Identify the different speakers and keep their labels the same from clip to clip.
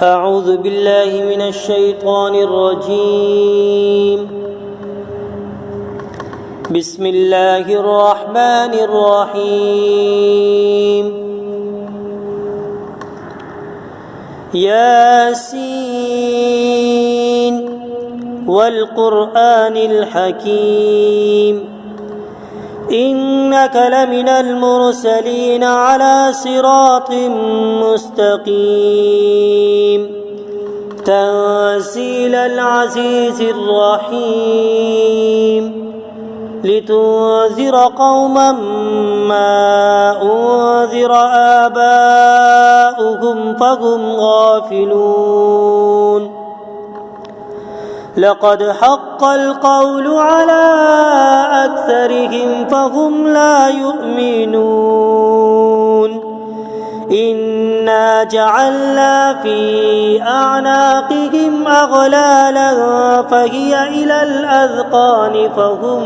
Speaker 1: أعوذ بالله من الشيطان الرجيم. بسم الله الرحمن الرحيم. ياسين والقرآن الحكيم إنك لمن المرسلين على صراط مستقيم تنزيل العزيز الرحيم لتنذر قوما ما أنذر آباؤهم فهم غافلون لقد حق القول على أكثرهم فهم لا يؤمنون إنا جعلنا في أعناقهم أغلالا فهي إلى الأذقان فهم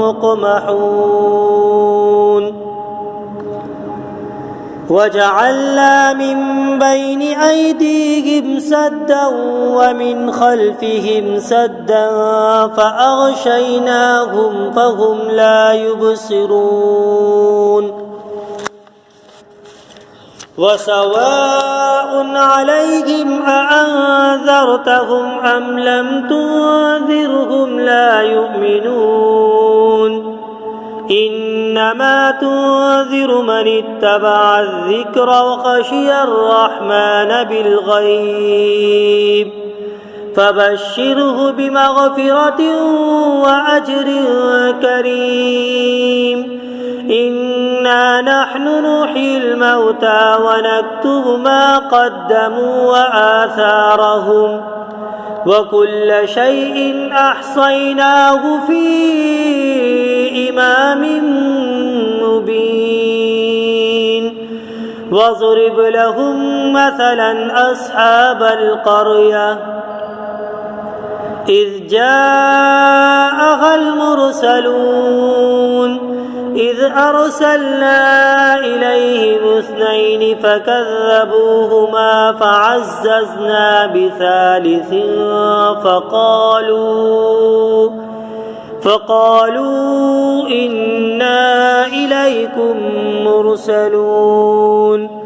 Speaker 1: مقمحون وجعلنا من بين أيديهم سدا ومن خلفهم سدا فأغشيناهم فهم لا يبصرون وسواء عليهم أأنذرتهم أم لم تنذرهم لا يؤمنون إنما تنذر من اتبع الذكر وخشي الرحمن بالغيب فبشره بمغفرة وأجر كريم إنا نحن نحيي الموتى ونكتب ما قدموا وآثارهم وكل شيء أحصيناه في إمام مبين واضرب لهم مثلا أصحاب القرية إذ جاءها المرسلون إذ أرسلنا إليهم 2 فكذبوهما فعززنا بثالث فقالوا إنا إليكم مرسلون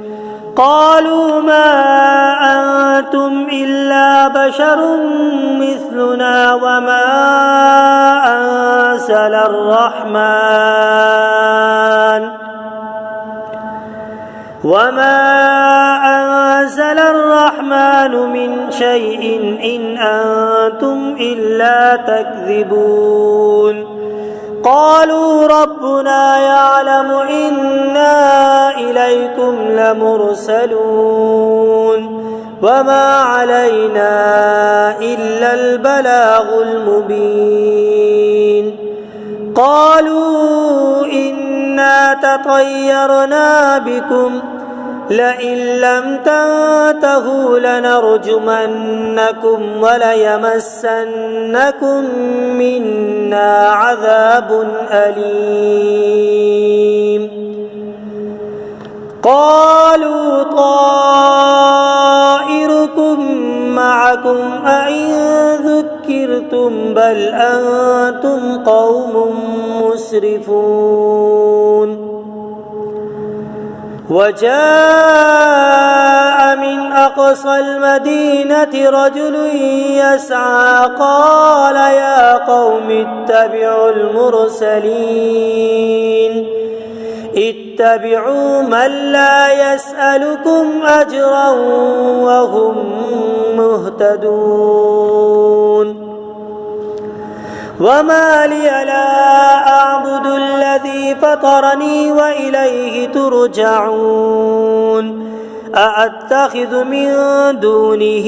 Speaker 1: قالوا ما أنتم إلا بشر مثلنا وما أنزل الرحمن من شيء إن أنتم إلا تكذبون قالوا ربنا يعلم إنا إليكم لمرسلون وما علينا إلا البلاغ المبين قالوا إنا تطيرنا بكم لئن لم تنتهوا لنرجمنكم وليمسنكم منا عذاب أليم قالوا طائركم معكم أئن ذكرتم بل أنتم قوم مسرفون وجاء من أقصى المدينة رجل يسعى قال يا قوم اتبعوا المرسلين اتبعوا من لا يسألكم أجرا وهم مهتدون وما لي لا أعبد الذي فطرني وإليه ترجعون أأتخذ من دونه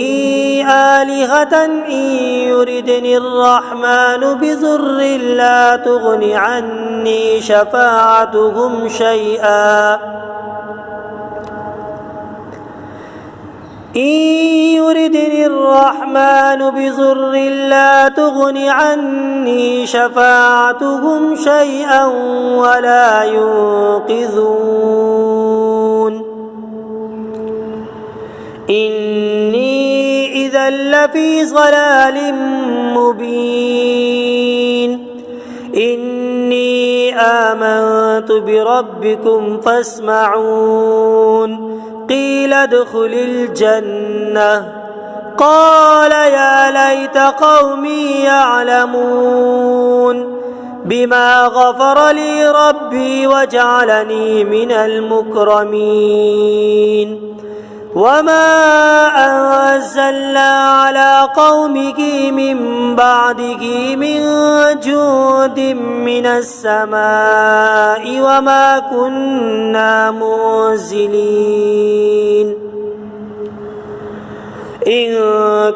Speaker 1: آلهة إن يردني الرحمن بضر لا تغن عني شفاعتهم شيئا إن يردني الرحمن بضر لا تغن عني شفاعتهم شيئا ولا ينقذون إني إذا لفي ضلال مبين إني آمنت بربكم فاسمعون قيل ادخل الجنة قال يا ليت قومي يعلمون بما غفر لي ربي وجعلني من المكرمين وما أنزلنا على قومك من بعده من جود من السماء وما كنا منزلين إن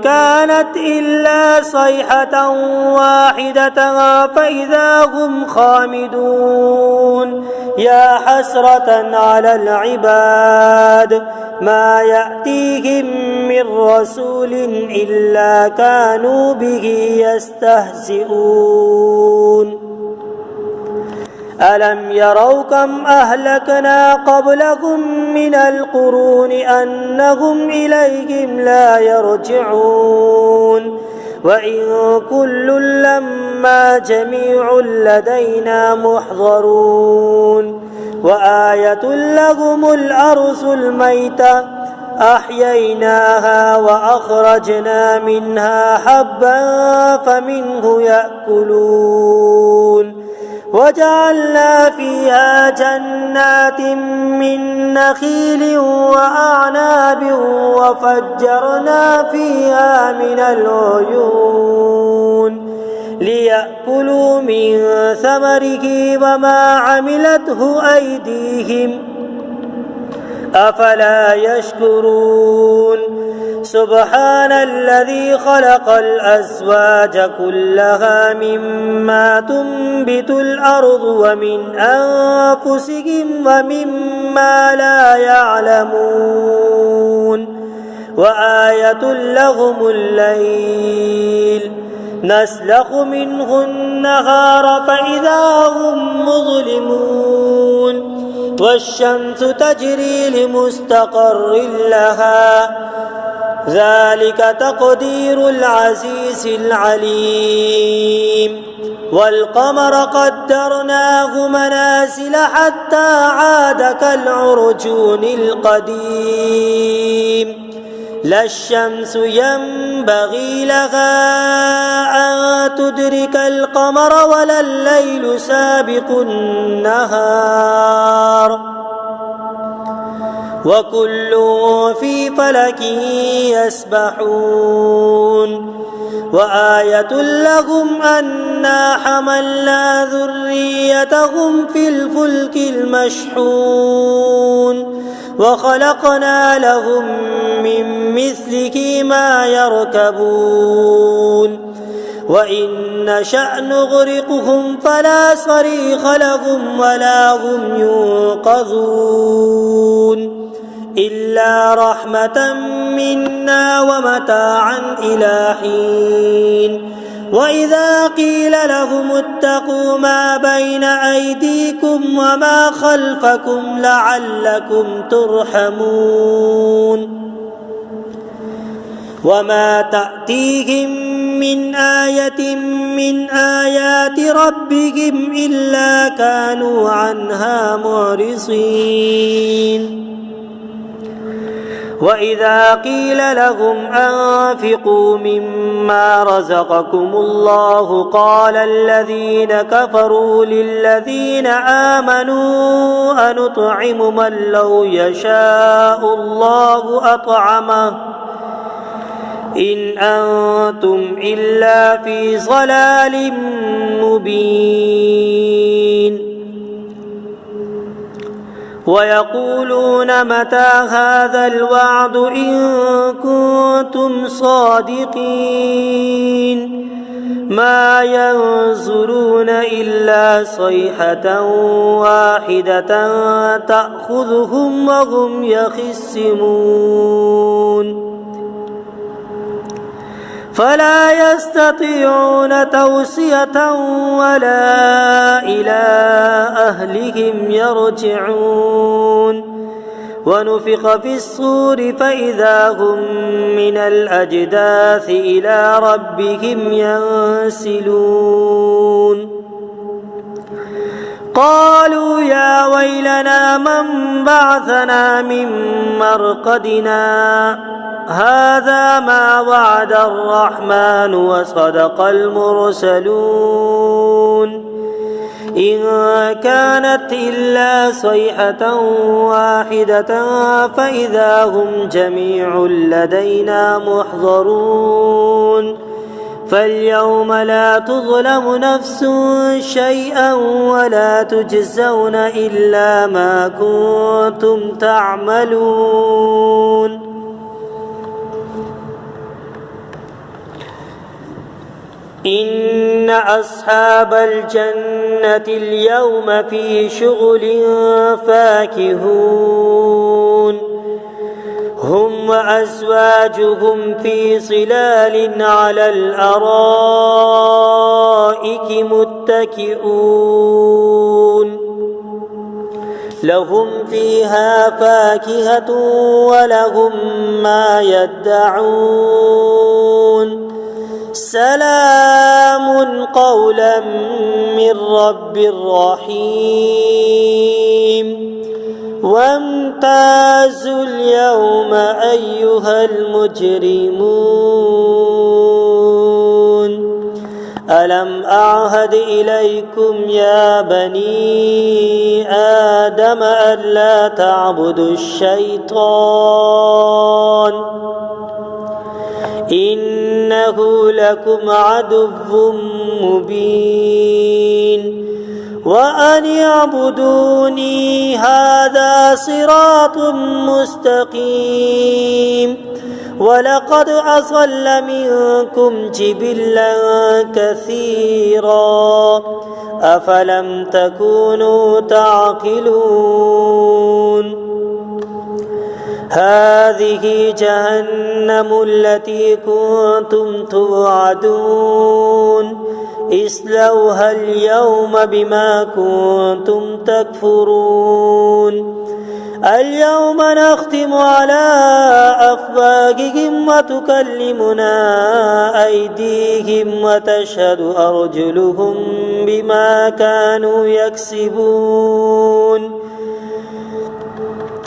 Speaker 1: كانت إلا صيحة واحدة فإذا هم خامدون يا حسرة على العباد ما يأتيهم من رسول إلا كانوا به يستهزئون ألم يروا كم أهلكنا قبلهم من القرون أنهم إليهم لا يرجعون وإن كل لما جميع لدينا محضرون وآية لهم الأرض الميتة أحييناها وأخرجنا منها حبا فمنه يأكلون وجعلنا فيها جنات من نخيل وأعناب وفجرنا فيها من العيون ليأكلوا من ثمره وما عملته أيديهم أفلا يشكرون سبحان الذي خلق الأزواج كلها مما تنبت الأرض ومن أنفسهم ومما لا يعلمون وآية لهم الليل نسلخ منه النهار فإذا هم مظلمون والشمس تجري لمستقر لها ذلك تقدير العزيز العليم والقمر قدرناه منازل حتى عاد كالعرجون القديم لا الشمس ينبغي لها أن تدرك القمر ولا الليل سابق النهار وكل في فلك يسبحون وآية لهم أنا حملنا ذريتهم في الفلك المشحون وخلقنا لهم من مثله ما يركبون وإن نشأ نغرقهم فلا صريخ لهم ولا هم ينقذون إلا رحمة منا ومتاعا إلى حين وإذا قيل لهم اتقوا ما بين أيديكم وما خلفكم لعلكم ترحمون وما تأتيهم من آية من آيات ربهم إلا كانوا عنها معرضين وإذا قيل لهم أنفقوا مما رزقكم الله قال الذين كفروا للذين آمنوا أنطعم من لو يشاء الله أطعمه إن أنتم إلا في ضلال مبين ويقولون متى هذا الوعد إن كنتم صادقين ما ينظرون إلا صيحة واحدة تأخذهم وهم يخصمون فلا يستطيعون توصية ولا إلى أهلهم يرجعون ونفخ في الصور فإذا هم من الأجداث إلى ربهم ينسلون قالوا يا ويلنا من بعثنا من مرقدنا هذا ما وعد الرحمن وصدق المرسلون إن كانت إلا صيحة واحدة فإذا هم جميع لدينا محضرون فاليوم لا تظلم نفس شيئا ولا تجزون إلا ما كنتم تعملون إن أصحاب الجنة اليوم في شغل فاكهون هم وأزواجهم في ظلال على الأرائك متكئون لهم فيها فاكهة ولهم ما يدعون سلام قولا من رب رحيم وامتازوا اليوم أيها المجرمون ألم أعهد إليكم يا بني آدم ألا تعبدوا الشيطان إنه لكم عدو مبين وأن اعبدوني هذا صراط مستقيم ولقد أضل منكم جبلا كثيرا أفلم تكونوا تعقلون هذه جهنم التي كنتم توعدون اصلوها اليوم بما كنتم تكفرون اليوم نختم على أفواههم وتكلمنا أيديهم وتشهد أرجلهم بما كانوا يكسبون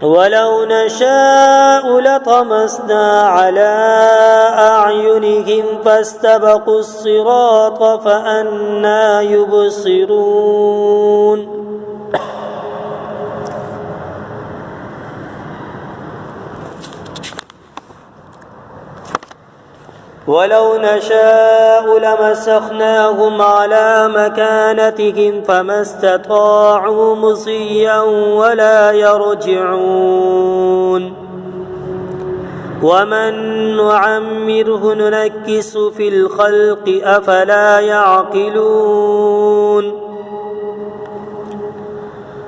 Speaker 1: ولو نشاء لطمسنا على أعينهم فاستبقوا الصراط فأنى يبصرون ولو نشاء لمسخناهم على مكانتهم فما استطاعوا مصيا ولا يرجعون ومن نعمره ننكس في الخلق أفلا يعقلون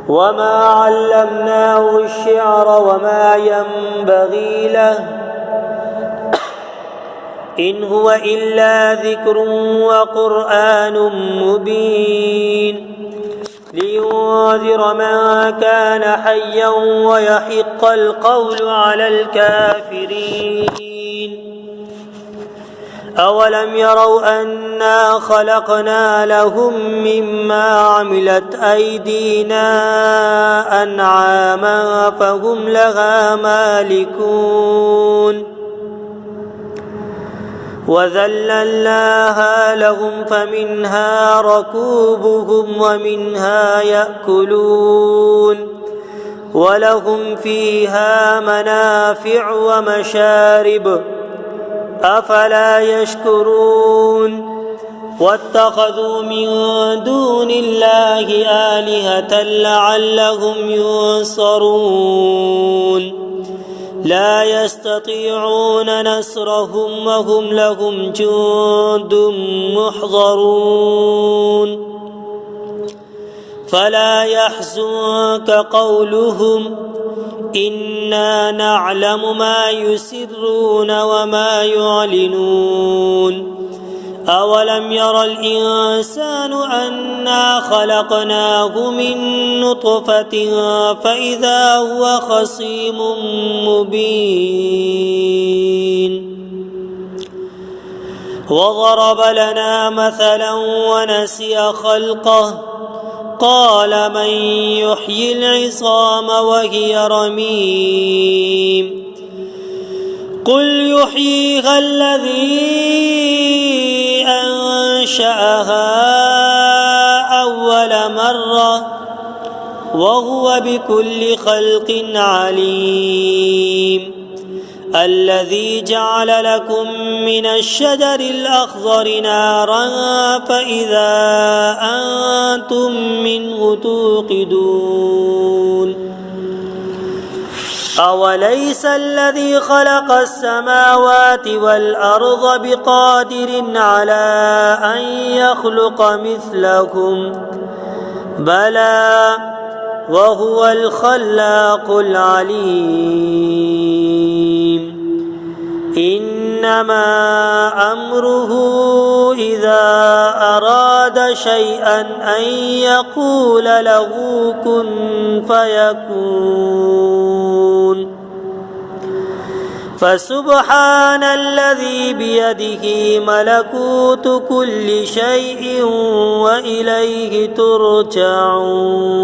Speaker 1: وما علمناه الشعر وما ينبغي له إن هو إلا ذكر وقرآن مبين لينذر من كان حيا ويحق القول على الكافرين أولم يروا أنا خلقنا لهم مما عملت أيدينا أنعاما فهم لها مالكون وذللناها لهم فمنها ركوبهم ومنها يأكلون ولهم فيها منافع ومشارب أفلا يشكرون واتخذوا من دون الله آلهة لعلهم ينصرون لا يستطيعون نصرهم وهم لهم جند محضرون فلا يحزنك قولهم إنا نعلم ما يسرون وما يعلنون أولم ير الإنسان أنا خلقناه من نطفة فإذا هو خصيم مبين وضرب لنا مثلا ونسي خلقه قال من يحيي العظام وهي رميم قل يحييها الذي أنشأها أول مرة وهو بكل خلق عليم الذي جعل لكم من الشجر الأخضر نارا فإذا أنتم منه توقدون أوليس الذي خلق السماوات والأرض بقادر على أن يخلق مثلكم بلى وهو الخلاق العليم إنما أمره إذا أراد شيئا أن يقول له كن فيكون فسبحان الذي بيده ملكوت كل شيء وإليه ترجعون